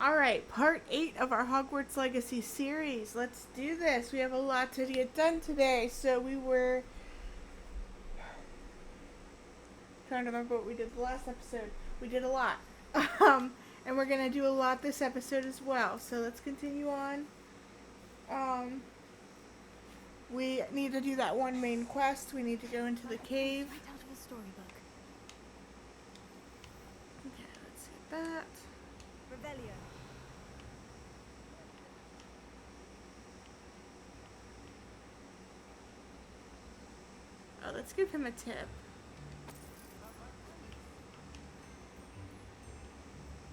Alright, part 8 of our Hogwarts Legacy series. Let's do this. We have a lot to get done today. So we were trying to remember what we did the last episode. We did a lot. And we're going to do a lot this episode as well. So let's continue on. We need to do that one main quest. We need to go into the cave. Right out of a storybook. Okay, let's get that. Revelio. Oh, let's give him a tip.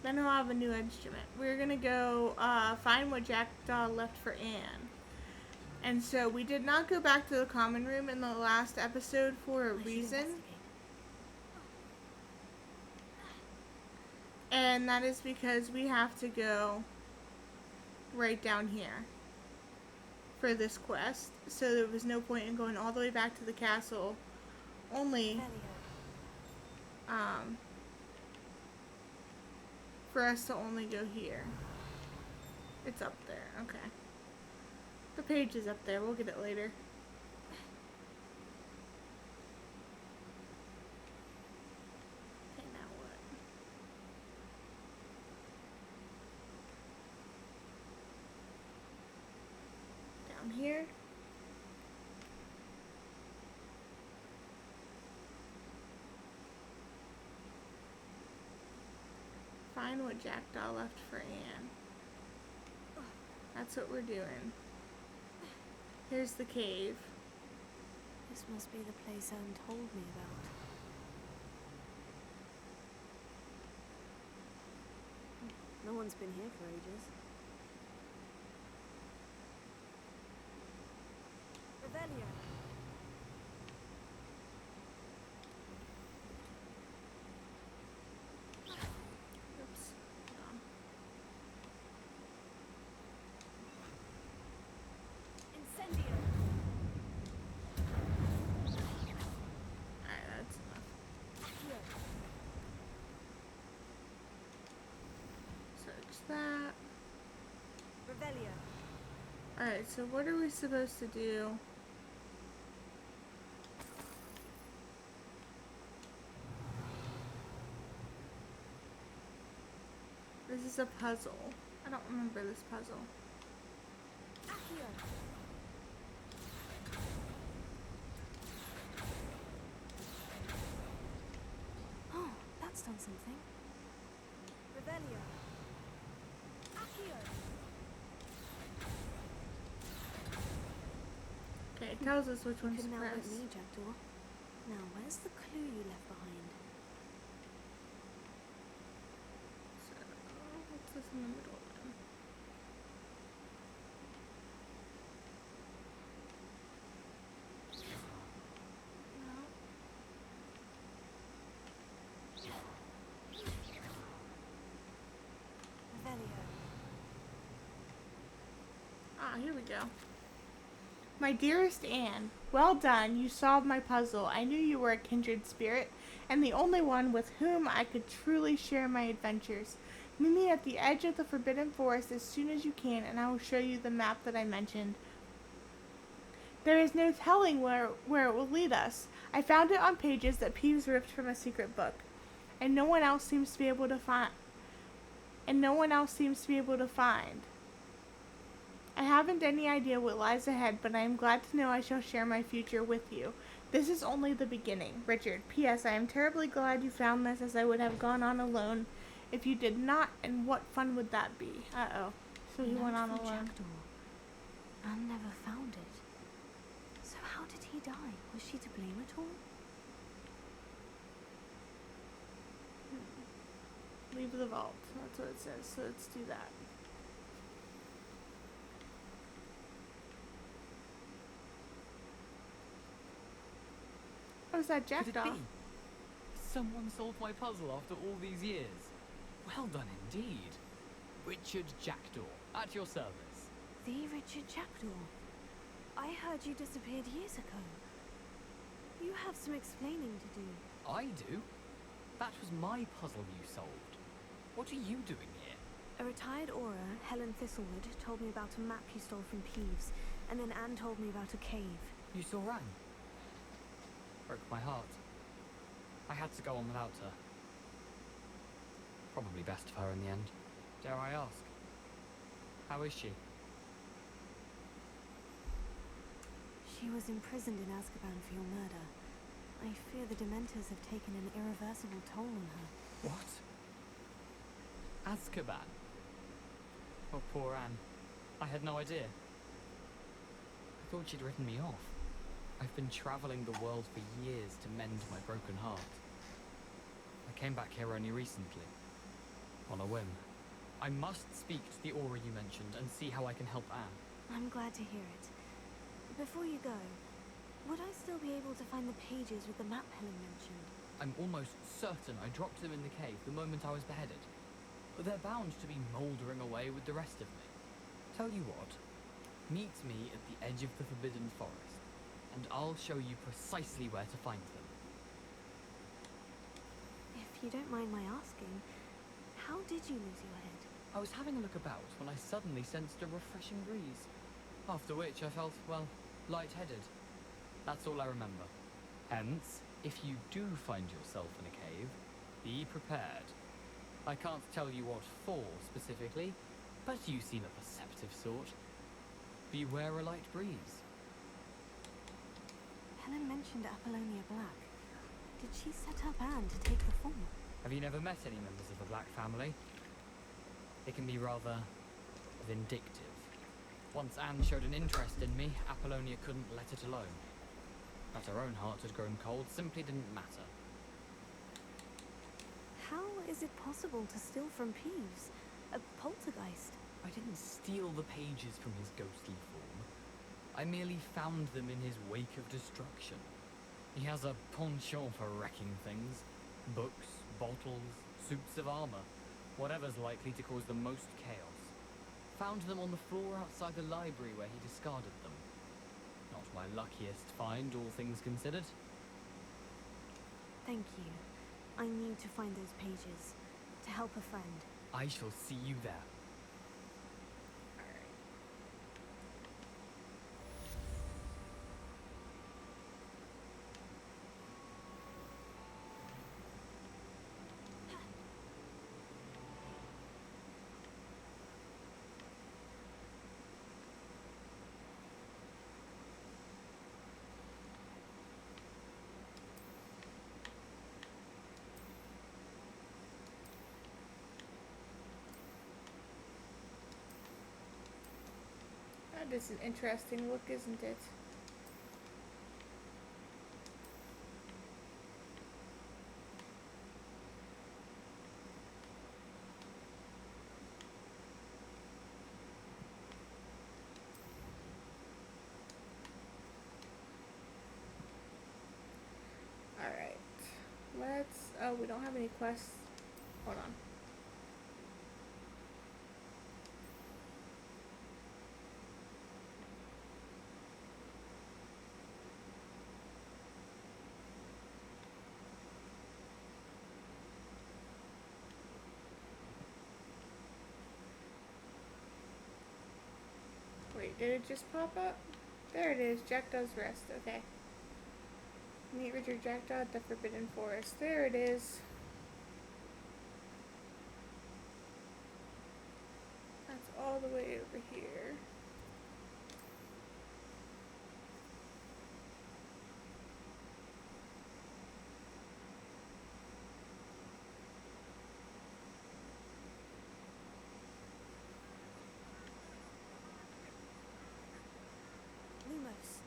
Then he'll have a new instrument. We're gonna go find what Jackdaw left for Anne. And so we did not go back to the common room in the last episode for a reason. And that is because we have to go right down here for this quest. So there was no point in going all the way back to the castle. Only for us to only go here. It's up there, okay. The page is up there, we'll get it later. Okay, now what? Down here. Find what Jackdaw left for Anne. That's what we're doing. Here's the cave. This must be the place Anne told me about. No one's been here for ages. Revelio. Oops. Hold on. Incendio. Alright, that's enough. Search that. Revelio. Alright, so what are we supposed to do? This is a puzzle. I don't remember this puzzle. Accio. Oh, that's done something. Revelio. Accio. Okay, it tells us which one to Couldn't outwit press. me, Jackdaw. Now, where's the clue you left behind? So, what's this in the middle then? No. Revelio. Ah, here we go. My dearest Anne, well done, you solved my puzzle. I knew you were a kindred spirit, and the only one with whom I could truly share my adventures. Meet me at the edge of the Forbidden Forest as soon as you can, and I will show you the map that I mentioned. There is no telling where it will lead us. I found it on pages that Peeves ripped from a secret book, and no one else seems to be able to find. I haven't any idea what lies ahead, but I am glad to know I shall share my future with you. This is only the beginning. Richard, P.S. I am terribly glad you found this, as I would have gone on alone if you did not, and what fun would that be? Uh-oh. So he went on Note from alone. Jackdaw. Anne never found it. So how did he die? Was she to blame at all? Leave the vault. That's what it says, so let's do that. Oh, is that Could it Jackdaw? be? Someone solved my puzzle after all these years. Well done indeed. Richard Jackdaw, at your service. The Richard Jackdaw. I heard you disappeared years ago. You have some explaining to do. I do? That was my puzzle you solved. What are you doing here? A retired Aura, Helen Thistlewood, told me about a map you stole from Peeves, and then Anne told me about a cave. You saw Anne? Broke my heart. I had to go on without her. Probably best for her in the end. Dare I ask? How is she? She was imprisoned in Azkaban for your murder. I fear the Dementors have taken an irreversible toll on her. What? Azkaban? Oh, poor Anne. I had no idea. I thought she'd written me off. I've been traveling the world for years to mend my broken heart. I came back here only recently. On a whim. I must speak to the Aura you mentioned and see how I can help Anne. I'm glad to hear it. Before you go, would I still be able to find the pages with the map Helen mentioned? I'm almost certain I dropped them in the cave the moment I was beheaded. But they're bound to be mouldering away with the rest of me. Tell you what, meet me at the edge of the Forbidden Forest, and I'll show you precisely where to find them. If you don't mind my asking, how did you lose your head? I was having a look about when I suddenly sensed a refreshing breeze. After which I felt, well, lightheaded. That's all I remember. Hence, if you do find yourself in a cave, be prepared. I can't tell you what for specifically, but you seem a perceptive sort. Beware a light breeze. Helen mentioned Apollonia Black. Did she set up Anne to take the form? Have you never met any members of the Black family? It can be rather vindictive. Once Anne showed an interest in me, Apollonia couldn't let it alone. That her own heart had grown cold simply didn't matter. How is it possible to steal from Peeves? A poltergeist? I didn't steal the pages from his ghostly form. I merely found them in his wake of destruction. He has a penchant for wrecking things. Books, bottles, suits of armor. Whatever's likely to cause the most chaos. Found them on the floor outside the library where he discarded them. Not my luckiest find, all things considered. Thank you. I need to find those pages. To help a friend. I shall see you there. That is an interesting look, isn't it? Alright. Oh, we don't have any quests. Hold on. Wait, did it just pop up? There it is, Jackdaw's Rest, okay. Meet Richard Jackdaw at the Forbidden Forest. There it is. That's all the way over here. Lumos.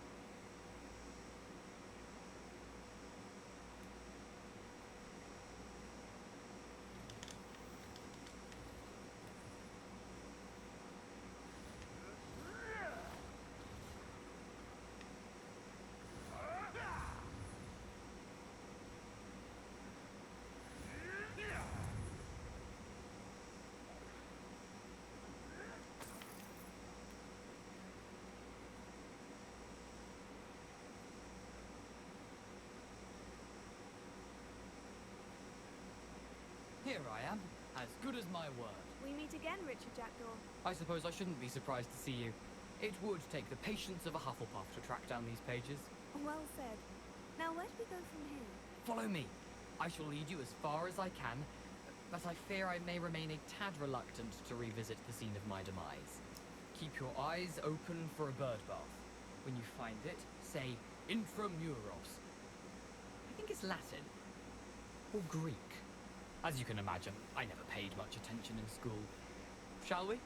Here I am, as good as my word. We meet again, Richard Jackdaw. I suppose I shouldn't be surprised to see you. It would take the patience of a Hufflepuff to track down these pages. Well said. Now where do we go from here? Follow me. I shall lead you as far as I can, but I fear I may remain a tad reluctant to revisit the scene of my demise. Keep your eyes open for a bird bath. When you find it, say Intramuros. I think it's Latin. Or Greek. As you can imagine, I never paid much attention in school. Shall we?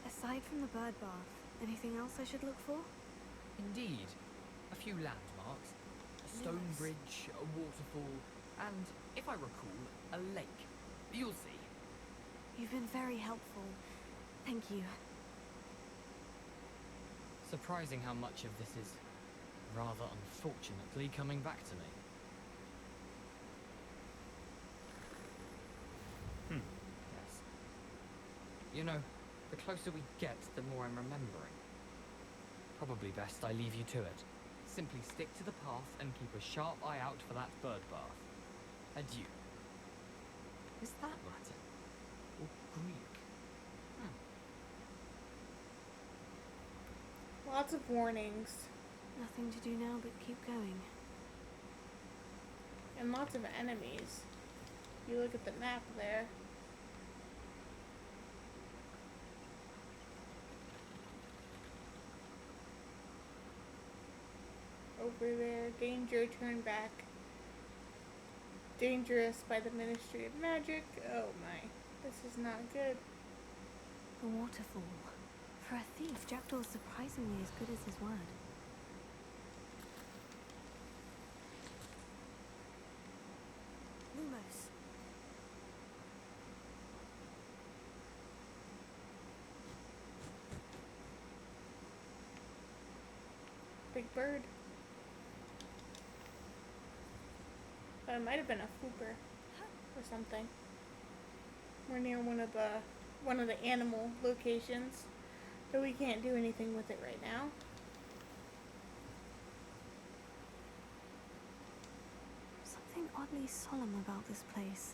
Aside from the bird bath, anything else I should look for? Indeed. A few landmarks. A stone Nice. bridge, a waterfall, and, if I recall, a lake. You'll see. You've been very helpful. Thank you. Surprising how much of this is, rather unfortunately, coming back to me. Yes. You know, the closer we get, the more I'm remembering. Probably best I leave you to it. Simply stick to the path and keep a sharp eye out for that bird bath. Adieu. Is that Latin? Or Greek? Lots of warnings. Nothing to do now but keep going. And lots of enemies. You look at the map there. Over there, danger, turn back. Dangerous by the Ministry of Magic. Oh my, this is not good. The waterfall. For a thief, Jackdaw's surprisingly as good as his word. Lumos. Big bird. But it might have been a flooper or something. We're near one of the animal locations, but we can't do anything with it right now. Something oddly solemn about this place.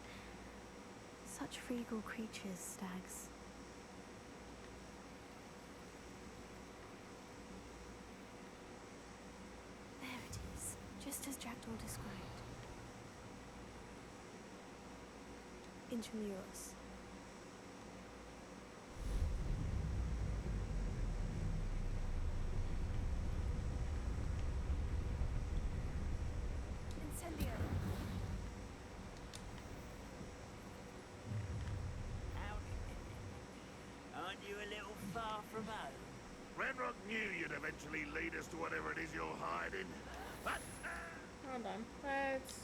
Such regal creatures, stags. There it is, just as Jackdaw described. Intramuros. Incendio. Aren't you a little far from home? Ranrock knew you'd eventually lead us to whatever it is you're hiding. But, Hold on. Let's.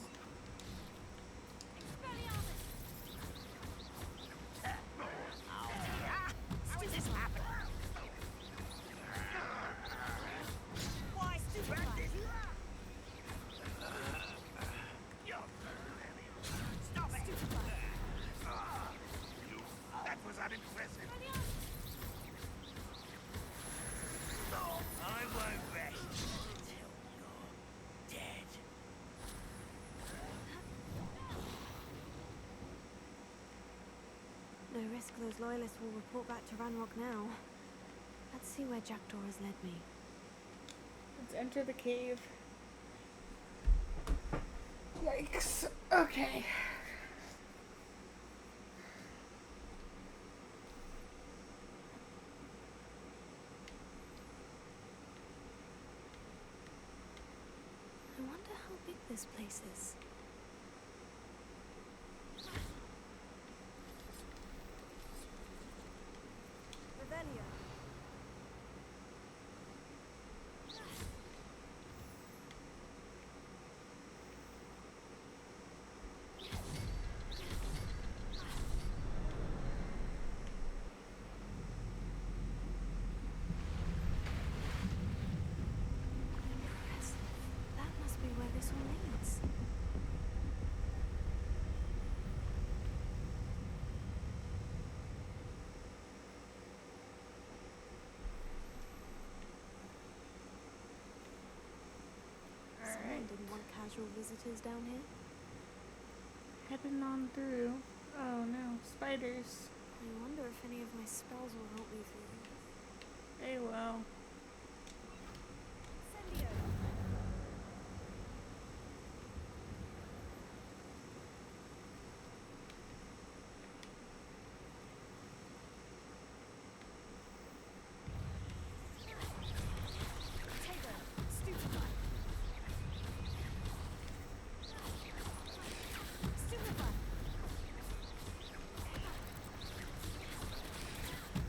Why stupid? Stop it! that was unimpressive. I won't rest until you're dead. No risk those loyalists will report back to Ranrock now. Let's see where Jackdaw has led me. Let's enter the cave. Yikes. Okay. I wonder how big this place is. Revelio. Impressive. That must be where this all leads. Someone Alright. didn't want casual visitors down here. Heading on through. Oh no, spiders. I wonder if any of my spells will help me through this. They will. Incendio! Tego! Stupefy! Stupefy!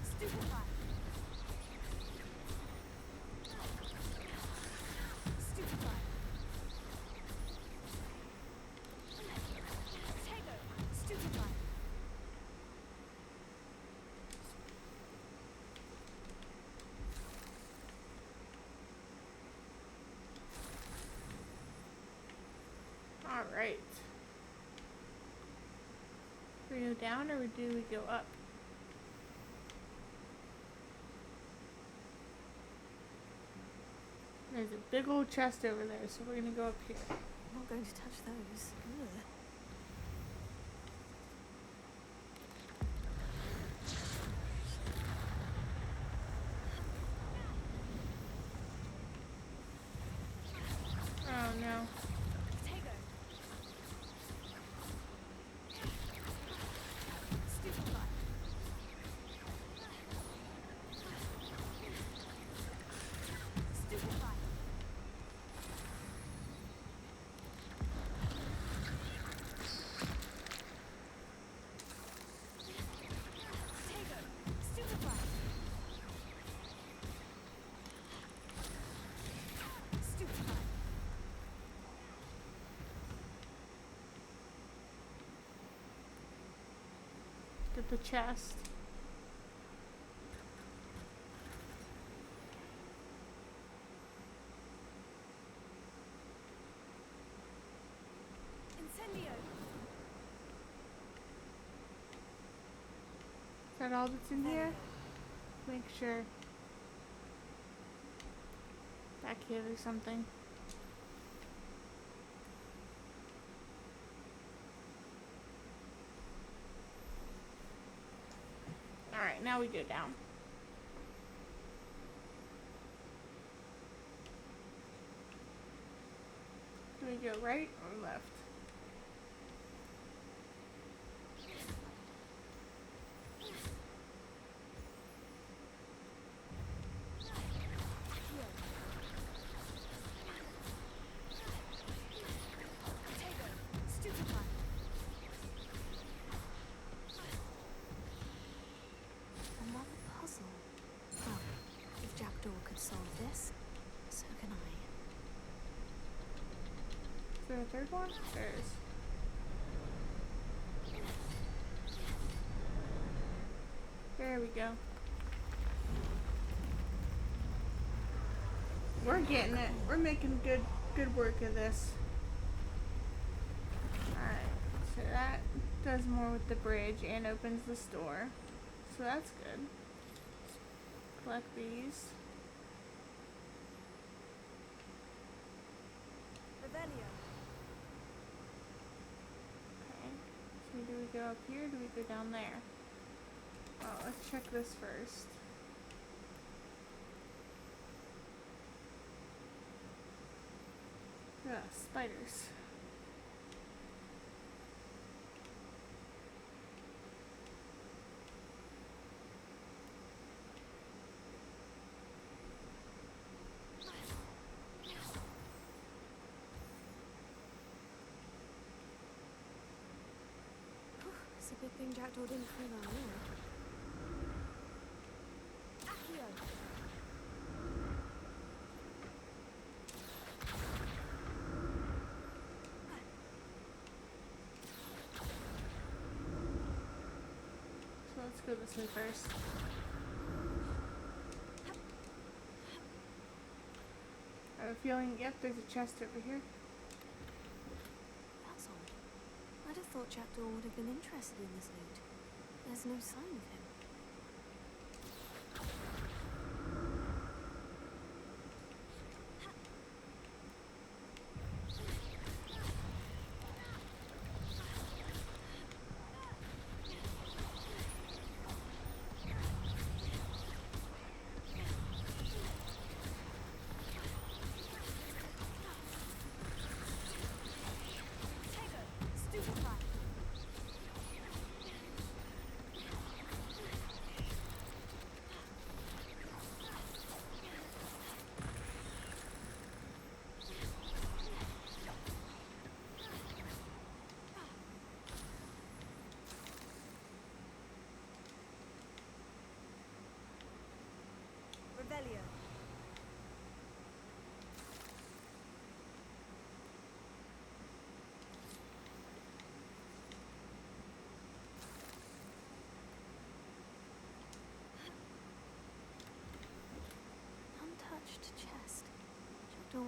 Stupefy! Stupefy! Tego! Stupefy! Alright. Do we go down or do we go up? There's a big old chest over there, so we're gonna go up here. I'm not going to touch those. Ugh. Oh no. Tego! Stupefy! Stupefy! Tego! Stupefy! Stupefy! Get the chest. Incendio! Is that all that's in here? Make sure. Back here there's something. Alright, now we go down. Do we go right or left? Accio! Tego! Stupefy! Another puzzle. Well, if Jackdaw could solve this, so can I. Is there a third one? There is. There we go. We're getting it. We're making good work of this. Alright, so that does more with the bridge and opens the store. So that's good. Collect these. Revelio! Okay. So do we go up here or do we go down there? Oh, let's check this first. Ugh, spiders. It's a good thing Jackdaw didn't fall down here. Accio! So let's go this way first. I have a feeling, yep, there's a chest over here. That's odd. I'd have thought Jackdaw would have been interested in this loot. There's no sign of him.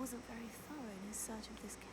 wasn't very thorough in his search of this cave.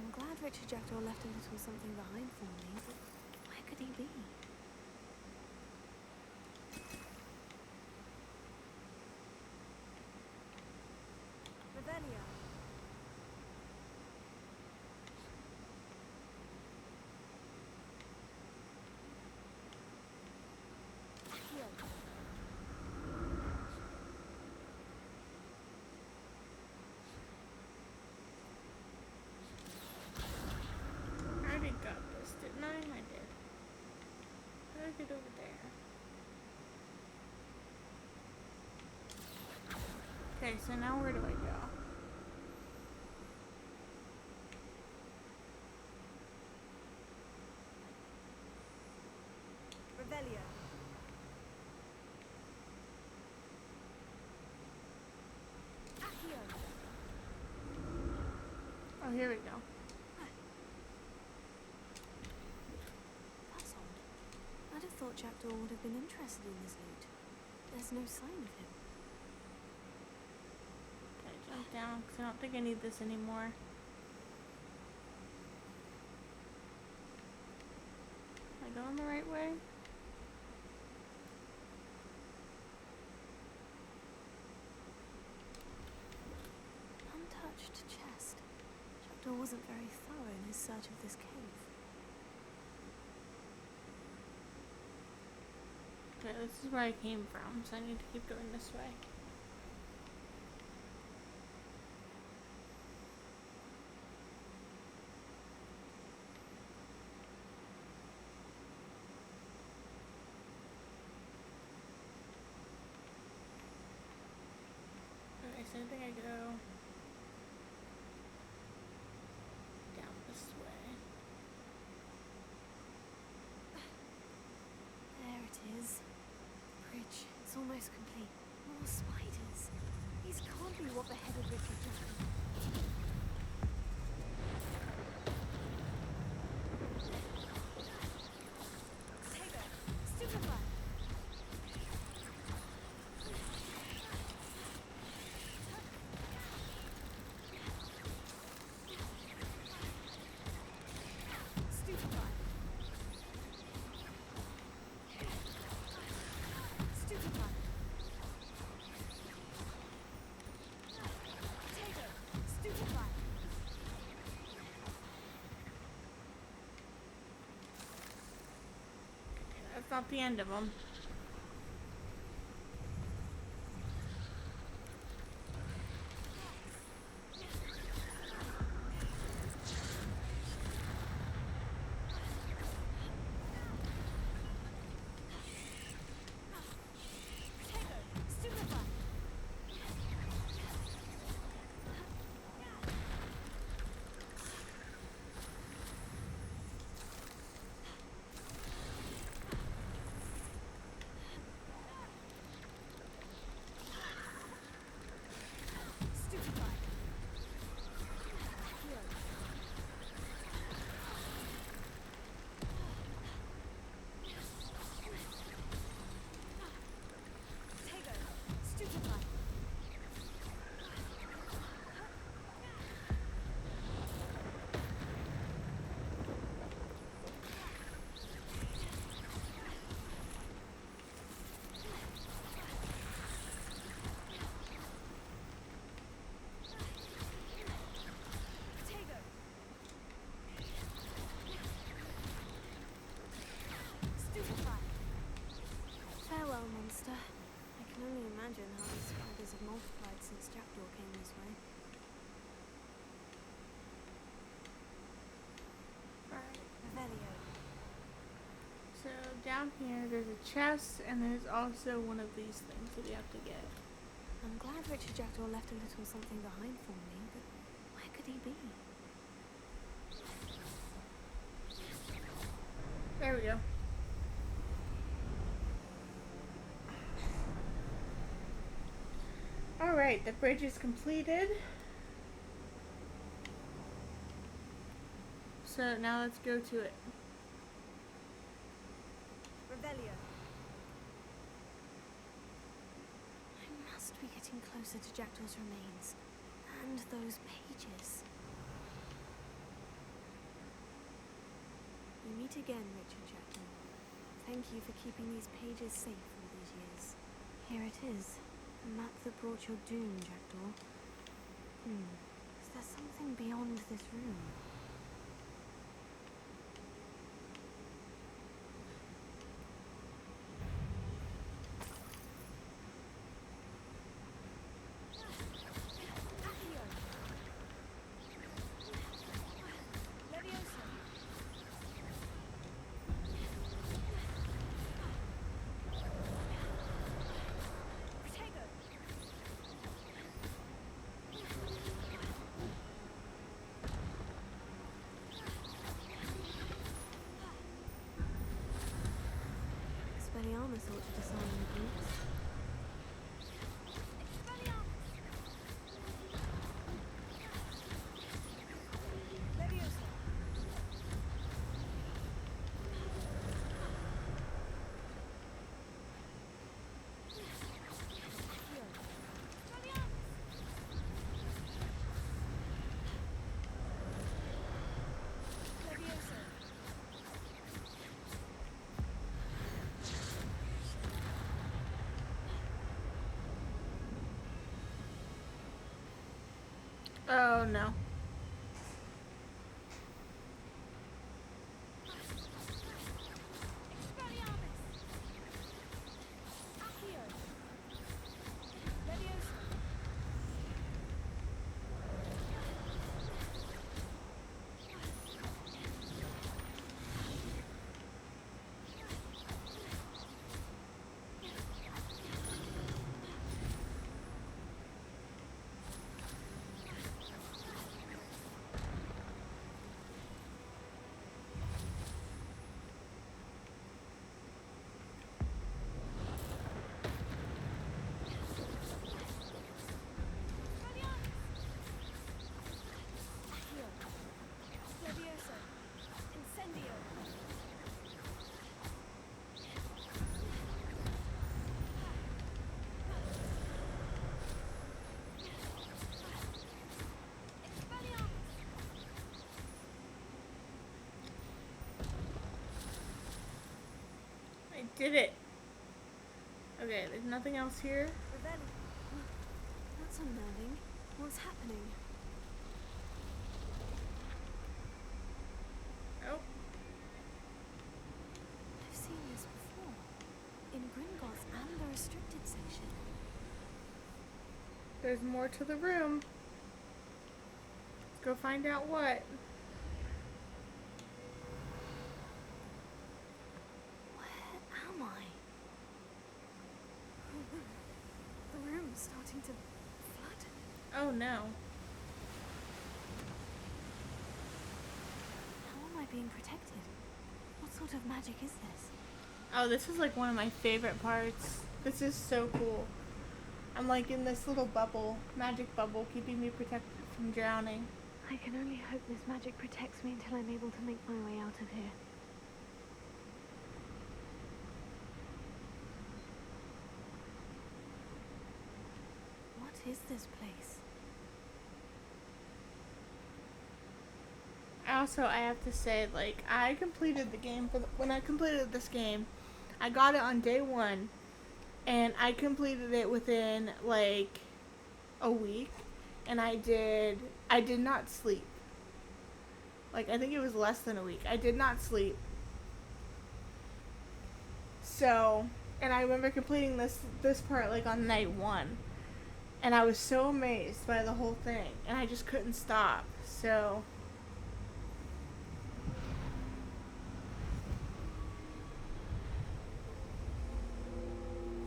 I'm glad Richard Jackdaw left a little something behind for me, but where could he be? Revelio. Accio. I already got this, didn't I? I did. How do I get over there? Okay, so now where do I go? Revelio. Accio. Oh, here we go. That's odd. I'd have thought Jackdaw would have been interested in this loot. There's no sign of him. Okay, jump down, because I don't think I need this anymore. Am I going the right way? Untouched chest. Jackdaw wasn't very thorough in his search of this cave. Okay, this is where I came from, so I need to keep going this way. Okay, so I think I go down this way. There it is. Bridge. It's almost complete. More spiders. These can't be what beheaded Richard Jackdaw. Tago, stupefy. Stupefy. Stupefy. Tago, stupefy. That's not the end of them. Tago, stupefy. foul monster. I can only imagine how these spiders have multiplied since Jackdaw came this way. Alright. Revelio. So down here there's a chest and there's also one of these things that you have to get. I'm glad Richard Jackdaw left a little something behind for me, but where could he be? There we go. Alright, the bridge is completed. So now let's go to it. Revelio. I must be getting closer to Jackdaw's remains. And those pages. We meet again, Richard Jackdaw. Thank you for keeping these pages safe all these years. Here it is. The map that brought your doom, Jackdaw. Is there something beyond this room? Expelliarmus ought to disarm the brutes. Oh no. I did it. Okay, there's nothing else here. That's unnerving. What's happening? Oh, I've seen this before. In Gringotts and the restricted section. there's more to the room. Let's go find out what. Where am I? The room's starting to flood. Oh no. How am I being protected? What sort of magic is this? Oh, this is like one of my favorite parts. This is so cool. I'm like in this little bubble, magic bubble, keeping me protected from drowning. I can only hope this magic protects me until I'm able to make my way out of here. What is this place? Also, I have to say, like, I completed the game when I completed this game, I got it on day 1, and I completed it within like a week, and I did not sleep. Like, I think it was less than a week. I did not sleep. So, And I remember completing this part like on night 1. And I was so amazed by the whole thing, and I just couldn't stop. So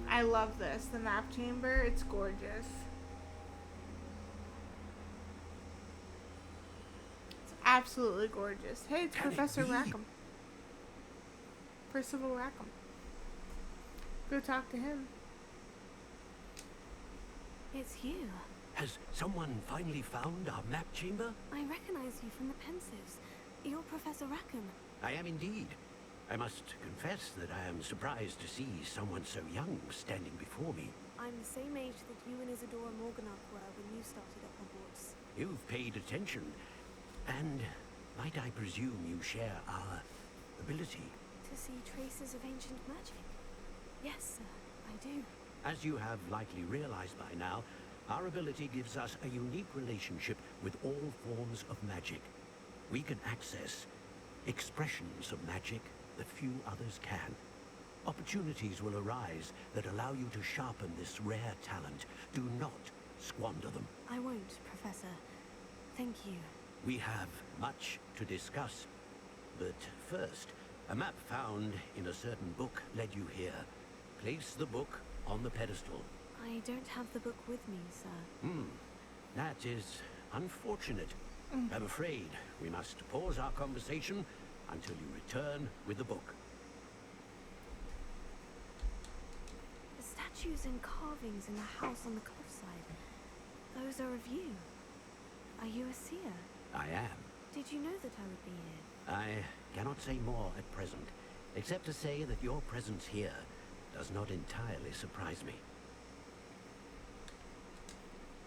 I love this. The map chamber, it's gorgeous. It's absolutely gorgeous. Hey, it's Can it Professor be? Rackham. Percival Rackham. Go talk to him. It's you. Has someone finally found our map chamber? I recognize you from the pensives. You're Professor Rackham. I am indeed. I must confess that I am surprised to see someone so young standing before me. I'm the same age that you and Isadora Morganach were when you started at Hogwarts. You've paid attention. And might I presume you share our ability? To see traces of ancient magic? Yes, sir, I do. As you have likely realized by now, our ability gives us a unique relationship with all forms of magic. We can access expressions of magic that few others can. Opportunities will arise that allow you to sharpen this rare talent. Do not squander them. I won't, Professor. Thank you. We have much to discuss. But first, a map found in a certain book led you here. Place the book on the pedestal. I don't have the book with me, sir. That is unfortunate. I'm afraid we must pause our conversation until you return with the book. The statues and carvings in the house on the cliffside. Those are of you. Are you a seer? I am. Did you know that I would be here? I cannot say more at present, except to say that your presence here does not entirely surprise me.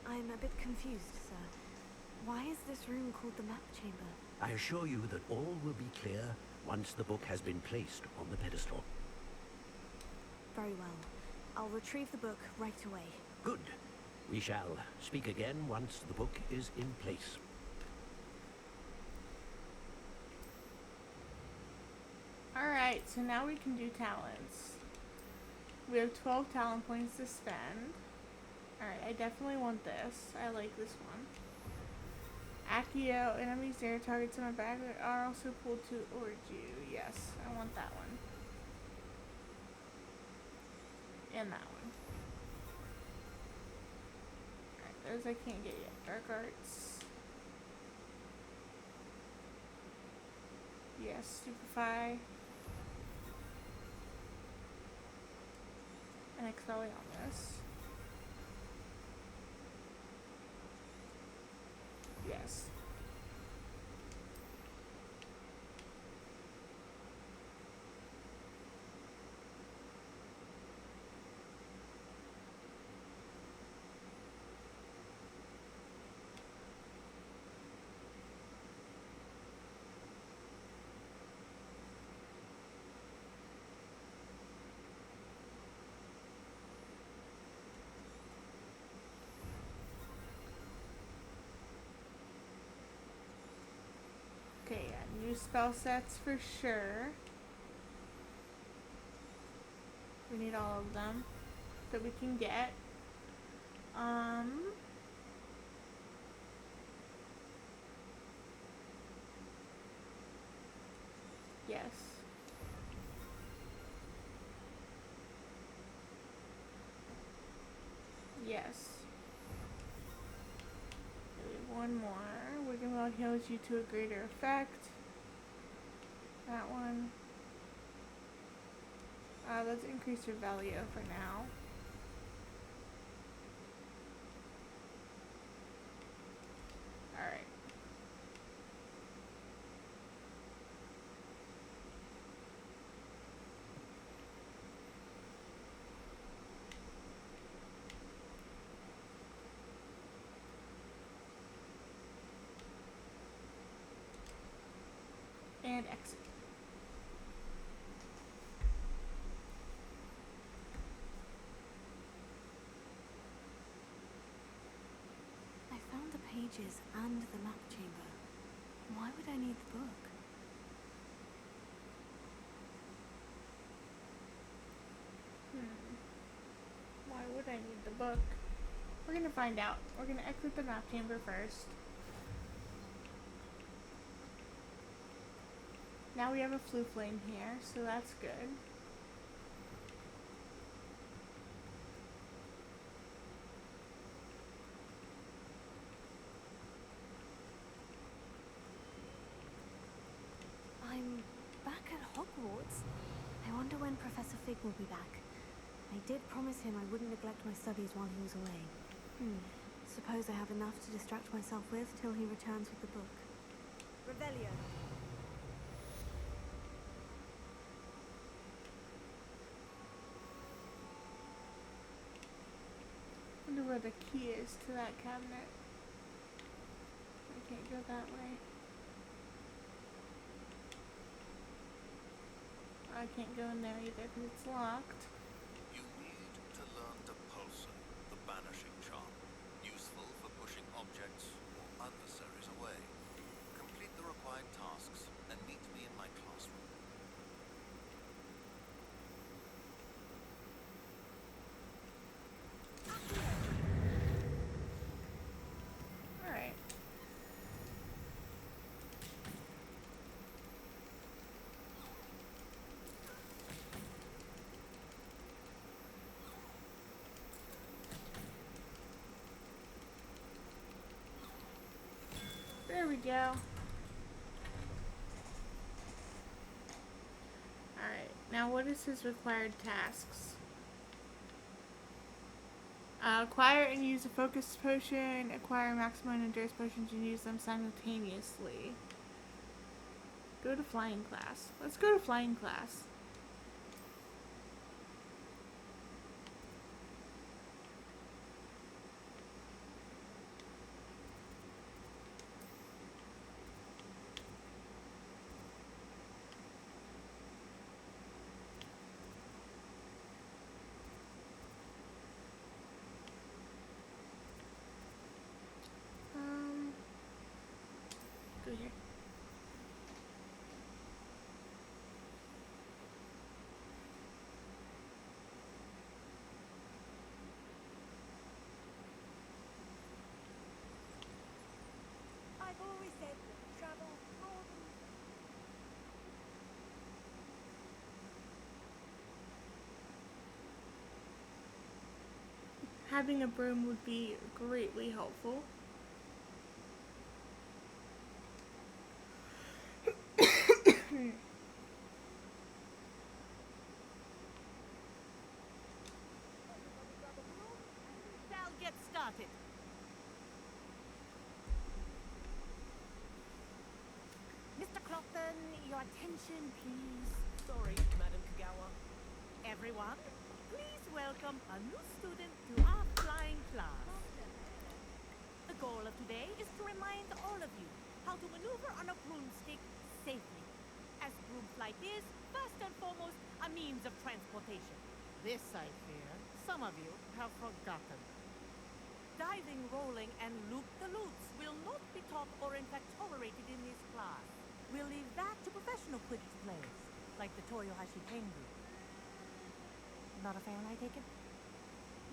I'm a bit confused, sir. Why is this room called the map chamber? I assure you that all will be clear once the book has been placed on the pedestal. Very well. I'll retrieve the book right away. Good. We shall speak again once the book is in place. Alright, so now we can do talents. We have 12 talent points to spend. Alright, I definitely want this. I like this one. Accio, enemies near targets in my bag are also pulled towards you. Yes, I want that one. And that one. Alright, those I can't get yet. Dark arts. Yes, stupefy. And Expelliarmus. Yes. Okay, yeah, new spell sets for sure. We need all of them that we can get. Yes. Yes. One more. Wicked Mode heals you to a greater effect. That one. Let's increase your value for now. Alright. And exit. I found the pages and the map chamber. Why would I need the book? book? We're gonna find out. We're gonna exit the map chamber first. Now we have a flue flame here, so that's good. I'm back at Hogwarts. I wonder when Professor Fig will be back. I did promise him I wouldn't neglect my studies while he was away. Suppose I have enough to distract myself with till he returns with the book. Revelio. Wonder where the key is to that cabinet. I can't go that way. I can't go in there either because it's locked. You need to learn to pulsar, the banishing charm, useful for pushing objects or adversaries away. Complete the required tasks and meet me in my classroom. Alright. There we go. Alright, now what is his required tasks? Acquire and use a focus potion, acquire maximum endurance potions and use them simultaneously. Go to flying class. Let's go to flying class. Go here. I've always said travel more than... Having a broom would be greatly helpful. Shall get started. Mr. Clopton, your attention, please. Sorry, Madam Kagawa. Everyone, please welcome a new student to our flying class. The goal of today is to remind all of you how to maneuver on a broomstick safely, as broom flight is, first and foremost, a means of transportation. This, I fear, some of you have forgotten. Diving, rolling, and loop-the-loops will not be taught or in fact tolerated in this class. We'll leave that to professional Quidditch players, like the Toyohashi Tengu. Not a fan, I take it?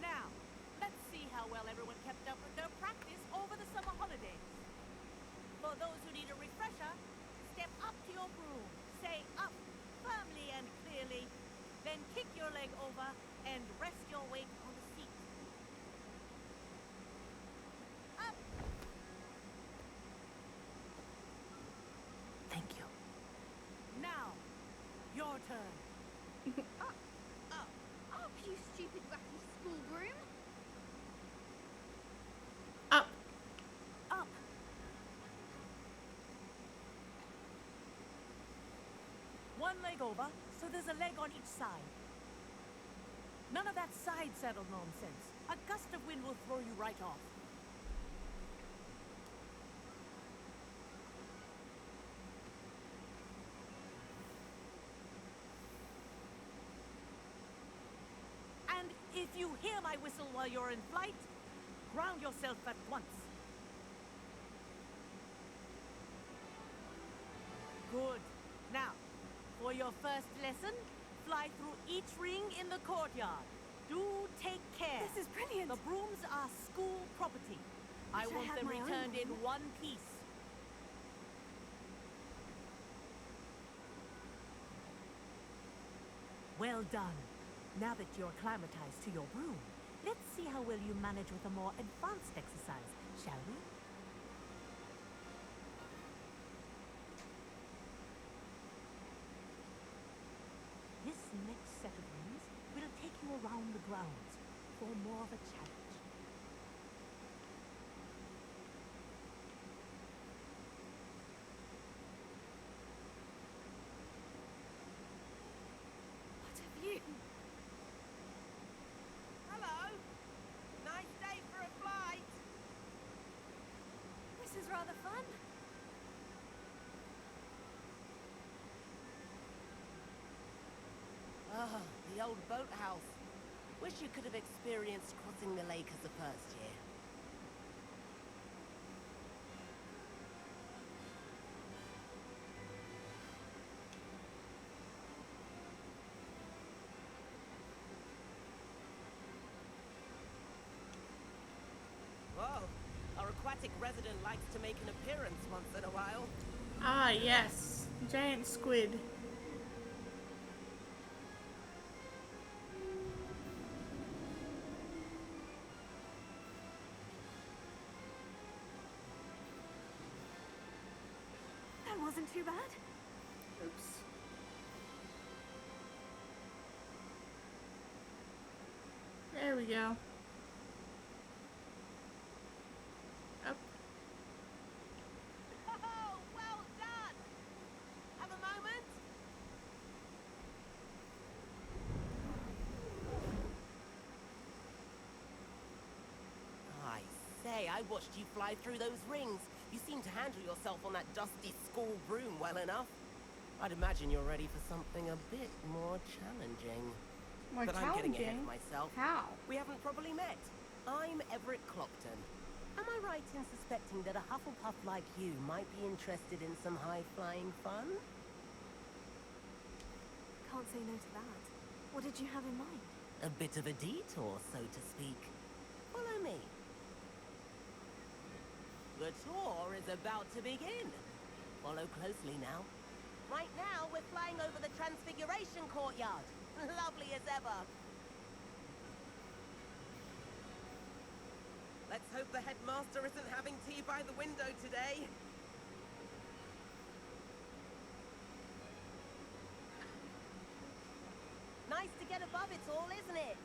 Now, let's see how well everyone kept up with their practice over the summer holidays. For those who need a refresher, step up to your broom, say up firmly and clearly, then kick your leg over and rest your weight on the seat. Up! Thank you. Now, your turn. Up, you stupid wacky school broom! Up. Up. One leg over, so there's a leg on each side. None of that side saddle nonsense. A gust of wind will throw you right off. And if you hear my whistle while you're in flight, ground yourself at once. Good. Now, for your first lesson, fly through each ring in the courtyard. Do take care. This is brilliant! The brooms are school property. I Wish I want had them my own returned in broom. one piece. Well done. Now that you're acclimatized to your broom, let's see how well you manage with a more advanced exercise, shall we? This next set of rings will take you around the grounds for more of a challenge. What have you? Hello. Nice day for a flight. This is rather fun. Ah, the old boathouse. Wish you could have experienced crossing the lake as a first year. Whoa, our aquatic resident likes to make an appearance once in a while. Ah, yes. Giant squid. That wasn't too bad. Oops. There we go. Up. Oh, well done! Have a moment? I say, I watched you fly through those rings. You seem to handle yourself on that dusty school broom well enough. I'd imagine you're ready for something a bit more challenging. More But I'm getting ahead of challenging. myself. How? We haven't properly met. I'm Everett Clopton. Am I right in suspecting that a Hufflepuff like you might be interested in some high-flying fun? Can't say no to that. What did you have in mind? A bit of a detour, so to speak. Follow me. The tour is about to begin. Follow closely now. Right now, we're flying over the Transfiguration Courtyard. Lovely as ever. Let's hope the headmaster isn't having tea by the window today. Nice to get above it all, isn't it?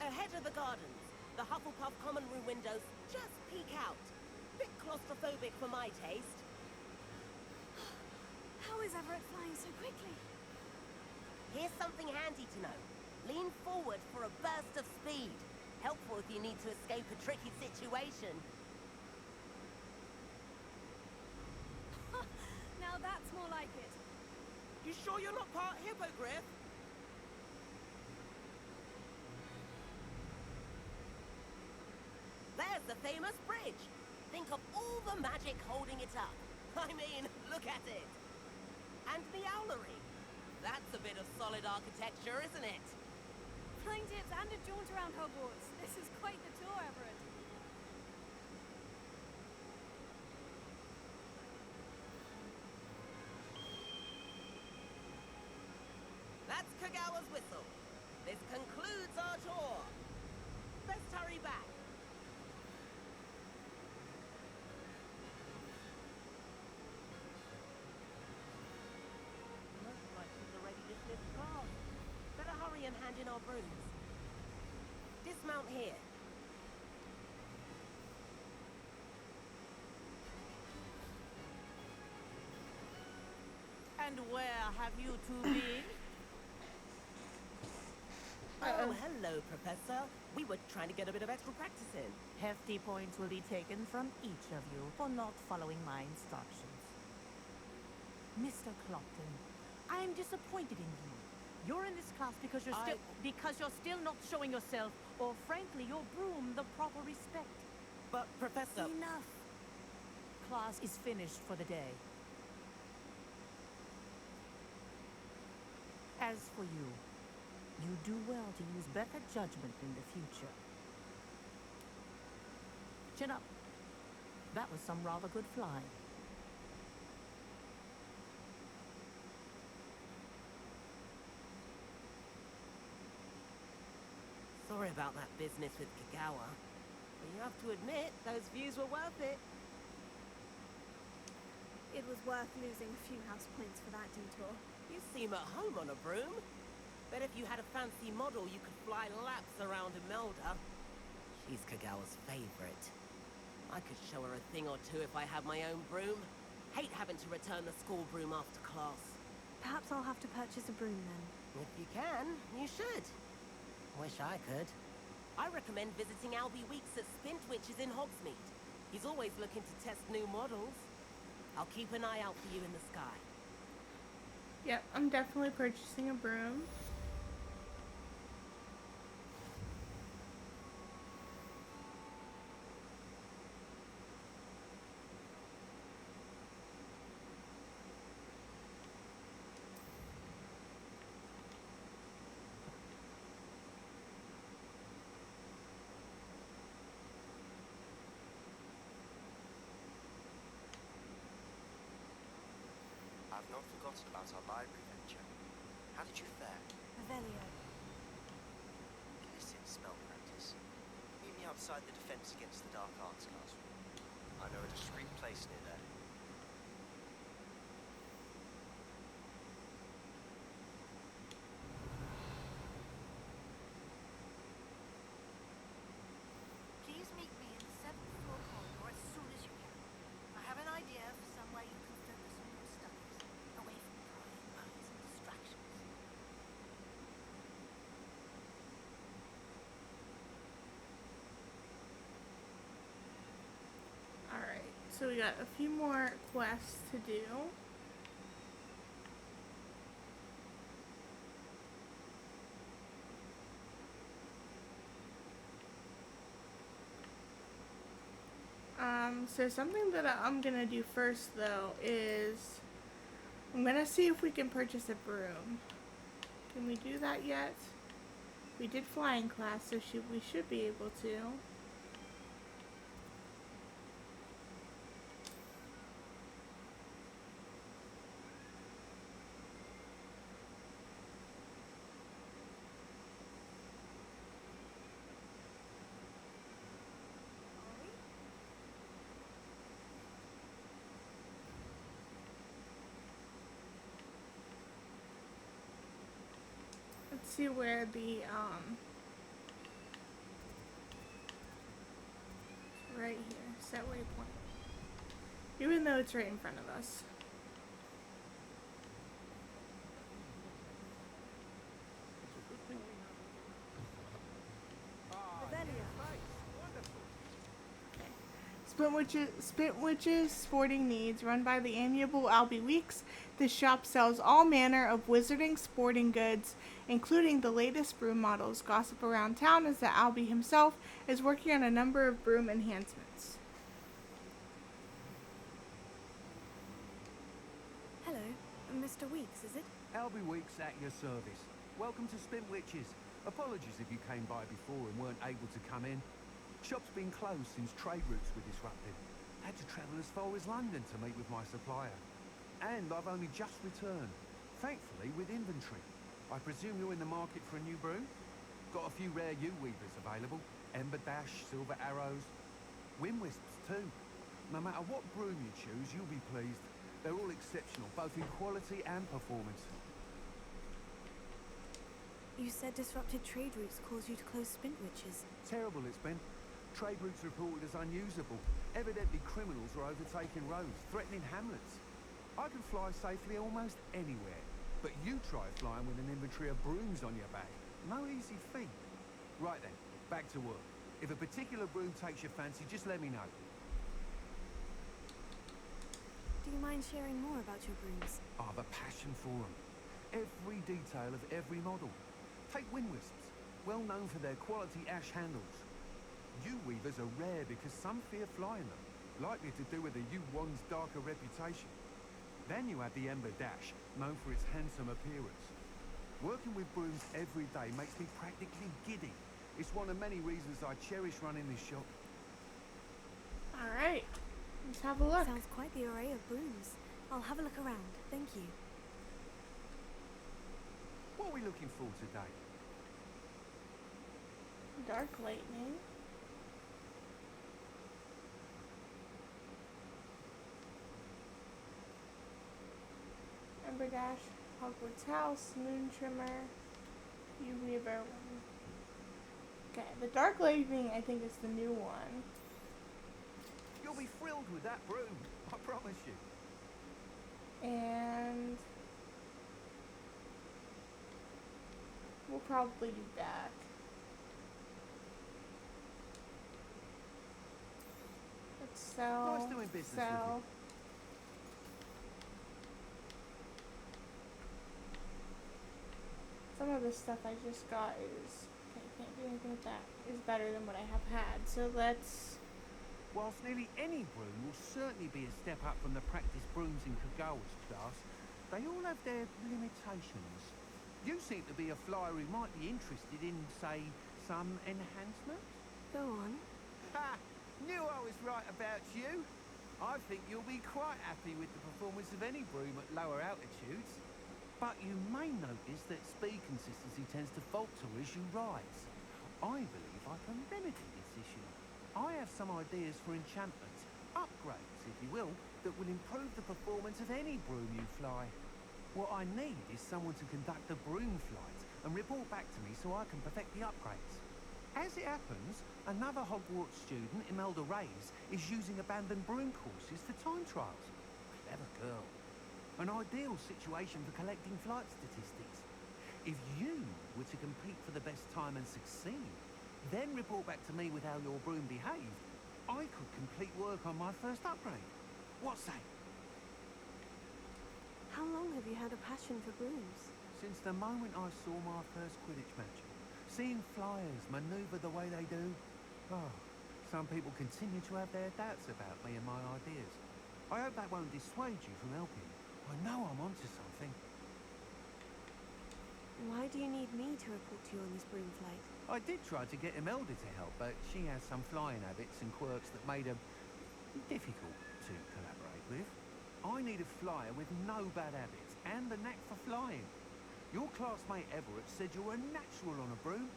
Ahead of the gardens, the Hufflepuff common room windows just peek out. Bit claustrophobic for my taste. How is Everett flying so quickly? Here's something handy to know. Lean forward for a burst of speed. Helpful if you need to escape a tricky situation. Now that's more like it. You sure you're not part hippogriff? There's the famous bridge. Think of all the magic holding it up. I mean, look at it. And the owlery. That's a bit of solid architecture, isn't it? Flying tips and a jaunt around Hogwarts. This is quite the tour, Everett. That's Kagawa's whistle. This concludes our tour. Let's hurry back. Looks like we're ready to dismiss class. Better hurry and hand in our brooms. Dismount here. And where have you two been? Oh, hello, Professor. We were trying to get a bit of extra practice in. Hefty points will be taken from each of you for not following my instructions. Mr. Clopton, I am disappointed in you. You're in this class because you're still not showing yourself, or frankly, your broom the proper respect. But, Professor... Enough. Class is finished for the day. As As for you, you do well to use better judgment in the future. Chin up. That was some rather good flying. Sorry about that business with Kagawa, but you have to admit, those views were worth it. It was worth losing a few house points for that detour. You seem at home on a broom. Bet if you had a fancy model, you could fly laps around Imelda. She's Kagawa's favorite. I could show her a thing or two if I had my own broom. Hate having to return the school broom after class. Perhaps I'll have to purchase a broom then. If you can, you should. Wish I could. I recommend visiting Albie Weeks at Spintwitches in Hogsmeade. He's always looking to test new models. I'll keep an eye out for you in the sky. Yep, I'm definitely purchasing a broom. I've not forgotten about our library venture. How did you fare? Revelio. Illicit spell practice. Meet me outside the Defense Against the Dark Arts Castle. I know a discreet place near there. Please meet me in the 7th floor corridor as soon as you can. I have an idea for somewhere you can focus on your studies, away from prying eyes and distractions. Alright, so we got a few more quests to do. So something that I'm gonna do first though is I'm gonna see if we can purchase a broom. Can we do that yet? We did flying class, so we should be able to. Let's see where the right here, set waypoint. Even though it's right in front of us. Revelio. Spintwitches Sporting Needs, run by the amiable Albie Weeks. This shop sells all manner of wizarding sporting goods, including the latest broom models. Gossip around town is that Albie himself is working on a number of broom enhancements. Hello, Mr. Weeks, is it? Albie Weeks at your service. Welcome to Spintwitches. Apologies if you came by before and weren't able to come in. Shop's been closed since trade routes were disrupted. Had to travel as far as London to meet with my supplier. And I've only just returned, thankfully with inventory. I presume you're in the market for a new broom? Got a few rare U-weavers available. Ember Dash, Silver Arrows, Wind Wisps too. No matter what broom you choose, you'll be pleased. They're all exceptional, both in quality and performance. You said disrupted trade routes caused you to close Spintwitches. Terrible it's been. Trade routes reported as unusable. Evidently criminals are overtaking roads, threatening hamlets. I can fly safely almost anywhere, but you try flying with an inventory of brooms on your back. No easy feat. Right then, back to work. If a particular broom takes your fancy, just let me know. Do you mind sharing more about your brooms? I have a passion for them. Every detail of every model. Take Wind Wisps, well known for their quality ash handles. U-weavers are rare because some fear flying them, likely to do with the U-wand's darker reputation. Then you have the Ember Dash, known for its handsome appearance. Working with brooms every day makes me practically giddy. It's one of many reasons I cherish running this shop. Alright, let's have a look. Sounds quite the array of brooms. I'll have a look around. Thank you. What are we looking for today? Dark Lightning. Ember Dash, Hogwarts House, Moon Trimmer, You Weaver. Okay, the Dark Lightning I think is the new one. You'll be thrilled with that broom, I promise you. And we'll probably do that. Let's sell. Nice doing business with sell. you. Some of the stuff I just got is okay, can't do anything with that. Is better than what I have had. So let's. Whilst nearly any broom will certainly be a step up from the practice brooms in Kagawa's class, they all have their limitations. You seem to be a flyer who might be interested in, say, some enhancements? Go on. Ha! Knew I was right about you. I think you'll be quite happy with the performance of any broom at lower altitudes. But you may notice that speed consistency tends to falter as you rise. I believe I can remedy this issue. I have some ideas for enchantments, upgrades, if you will, that will improve the performance of any broom you fly. What I need is someone to conduct the broom flight and report back to me so I can perfect the upgrades. As it happens, another Hogwarts student, Imelda Reyes, is using abandoned broom courses for time trials. Clever girl. An ideal situation for collecting flight statistics. If you were to compete for the best time and succeed, then report back to me with how your broom behaved, I could complete work on my first upgrade. What say? How long have you had a passion for brooms? Since the moment I saw my first Quidditch match, seeing flyers manoeuvre the way they do, some people continue to have their doubts about me and my ideas. I hope that won't dissuade you from helping. I know I'm onto something. Why do you need me to report to you on this broom flight? I did try to get Imelda to help, but she has some flying habits and quirks that made her difficult to collaborate with. I need a flyer with no bad habits and the knack for flying. Your classmate Everett said you're a natural on a broom.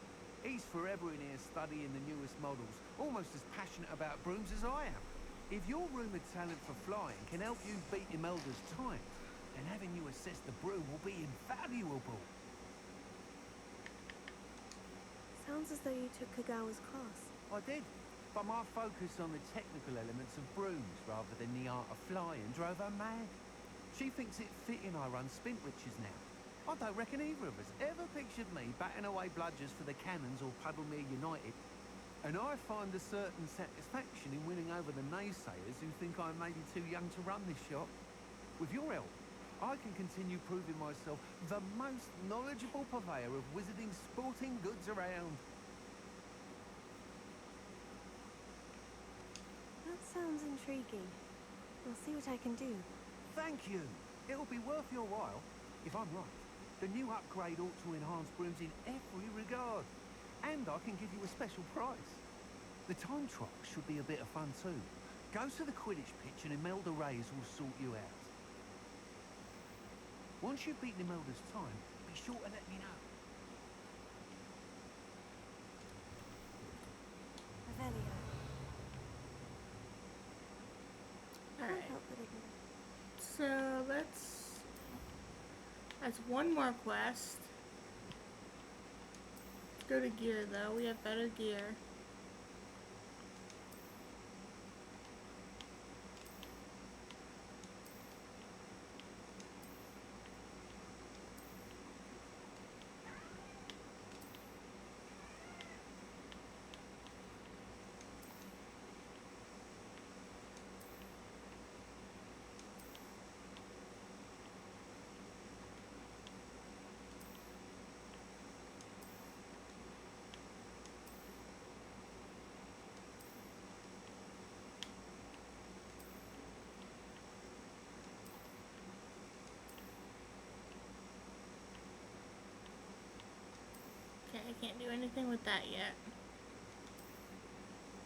He's forever in here studying the newest models, almost as passionate about brooms as I am. If your rumoured talent for flying can help you beat Imelda's time, then having you assess the broom will be invaluable. Sounds as though you took Kagawa's class. I did, but my focus on the technical elements of brooms rather than the art of flying drove her mad. She thinks it fitting I run Spintwitches now. I don't reckon either of us ever pictured me batting away bludgers for the Cannons or Puddlemere United. And I find a certain satisfaction in winning over the naysayers who think I'm maybe too young to run this shop. With your help, I can continue proving myself the most knowledgeable purveyor of wizarding sporting goods around. That sounds intriguing. I'll see what I can do. Thank you. It'll be worth your while. If I'm right, the new upgrade ought to enhance brooms in every regard. And I can give you a special price. The time trial should be a bit of fun too. Go to the Quidditch pitch and Imelda Reyes will sort you out. Once you've beaten Imelda's time, be sure to let me know. Revelio. Alright. Can't help but ignore. So that's one more quest. Let's go to gear though. We have better gear. can't do anything with that yet.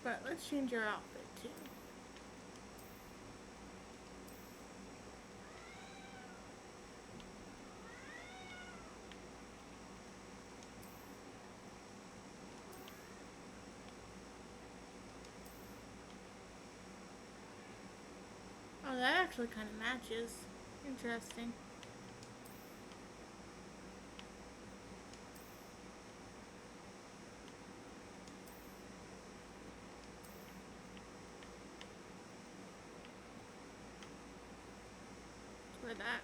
But let's change our outfit too. Oh, that actually kind of matches. Interesting. For that.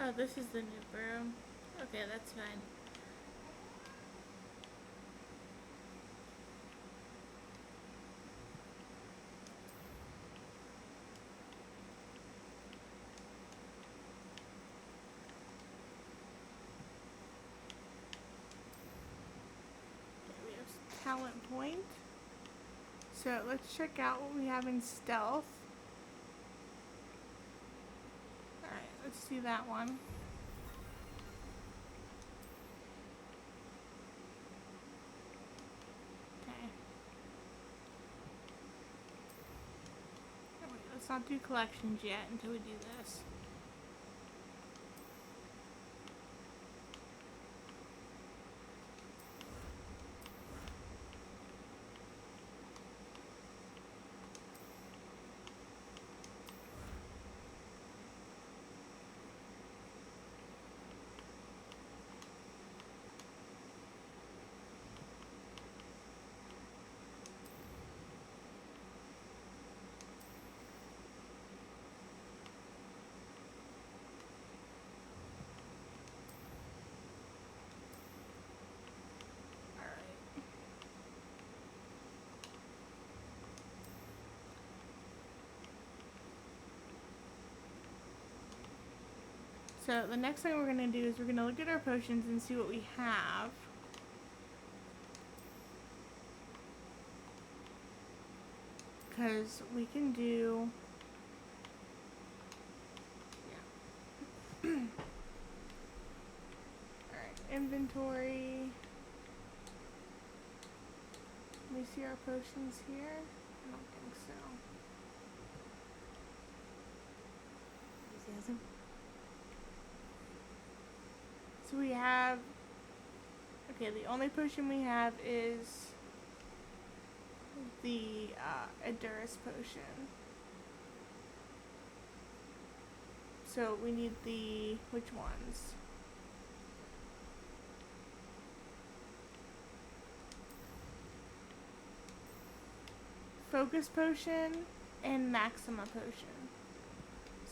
Oh, this is the new broom. Okay, that's fine. Okay, we have talent point. So let's check out what we have in stealth. Alright, let's do that one. Okay. Oh, wait, let's not do collections yet until we do this. So the next thing we're going to do is we're going to look at our potions and see what we have. Because we can do... Yeah. Alright, inventory. Let me see our potions here. I don't think so. Enthusiasm. So we have... Okay, the only potion we have is the Edurus potion. So we need the... Which ones? Focus potion and Maxima potion.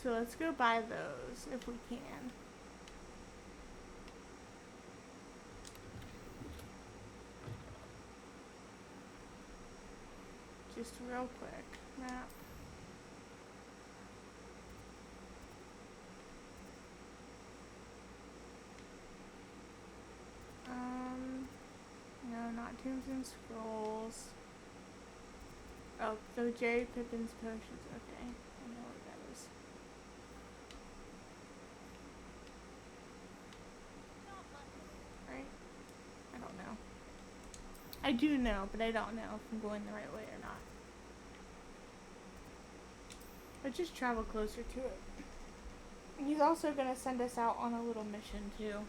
So let's go buy those if we can. Just real quick. Map. No, not Tombs and Scrolls. Oh, so Jerry Pippin's potions. Okay, I know what that is. Right? I don't know. I do know, but I don't know if I'm going the right way or not. But just travel closer to it. He's also gonna send us out on a little mission too.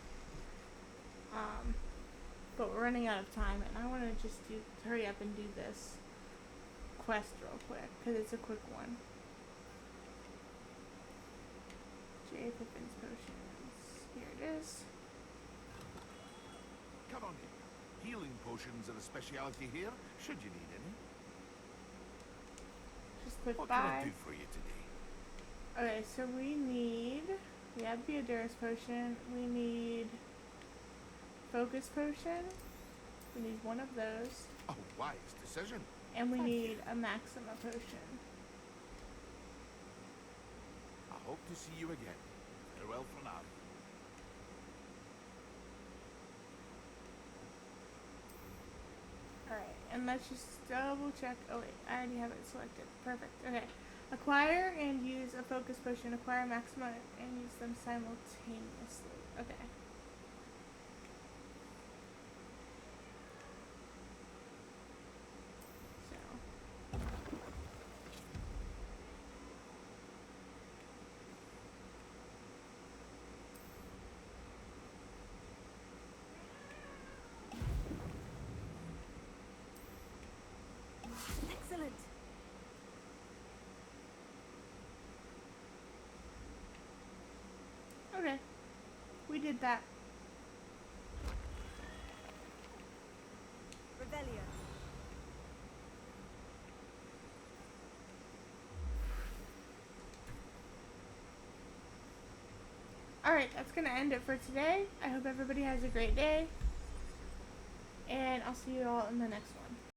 But we're running out of time, and I want to just hurry up and do this quest real quick, because it's a quick one. J. Pippin's potions. Here it is. Come on in. Healing potions are a speciality here, should you need any. Just click What buy. can I do for you today? Okay, so we have the Edurus potion, we need focus potion, we need one of those, Oh, wise decision. and we Thank need you. a Maxima potion. I hope to see you again. Farewell for now. and let's just double check. Oh wait, I already have it selected. Perfect. Okay. Acquire and use a focus potion. Acquire maxima and use them simultaneously. Okay. So. Excellent. Okay. We did that. Revelio. Alright, that's going to end it for today. I hope everybody has a great day. And I'll see you all in the next one.